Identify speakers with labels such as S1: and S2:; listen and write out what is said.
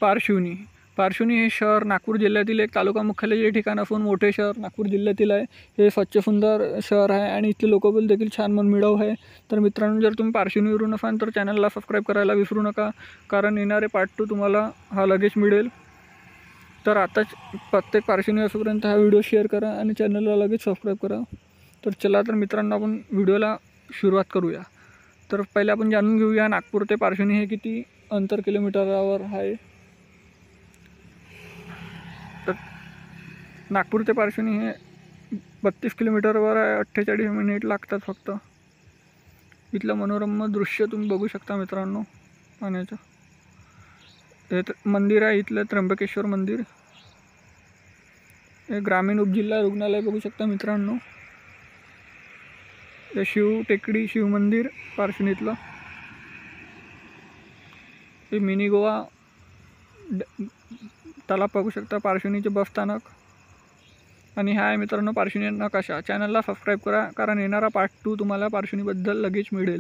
S1: पारशिवनी. पारशिवनी हे शहर नागपूर जिल्ह्यातील एक तालुका मुख्यालय ठिकाण असून मोठे शहर नागपूर जिल्ह्यातील आहे. हे स्वच्छ सुंदर शहर आहे आणि इथले लोकबल देखील छान मनमिळाऊ आहे. तर मित्रांनो, जर तुम्ही पारशिवनीवरून असाल तर चॅनलला सबस्क्राईब करायला विसरू नका, कारण येणारे पार्ट 2 तुम्हाला हा लगेच मिळेल. तर आताच प्रत्येक पारशिवनी असेपर्यंत हा व्हिडिओ शेअर करा आणि चॅनलला लगेच सबस्क्राईब करा. तर चला तर मित्रांनो, आपण व्हिडिओला सुरुवात करूया. तर पहिले आपण जाणून घेऊया नागपूर ते पारशिवनी हे किती अंतर किलोमीटरवर आहे. तर नागपूर ते पारशिवनी हे 32 किलोमीटरवर आहे. 48 मिनिट लागतात फक्त. इथलं मनोरम दृश्य तुम्ही बघू शकता मित्रांनो पाण्याचं. हे मंदिर आहे इथलं त्र्यंबकेश्वर मंदिर. हे ग्रामीण उपजिल्हा रुग्णालय बघू शकता मित्रांनो. हे शिव टेकडी शिव मंदिर पारशिवनीतलं. हे मिनी गोवा तलाव बघू शकता, पारशिवनीचे बस स्थानक. आणि हा आहे मित्रांनो पारशिवनी नकाशा. चॅनलला सबस्क्राईब करा, कारण येणारा पार्ट 2 तुम्हाला पारशिवनीबद्दल लगेच मिळेल.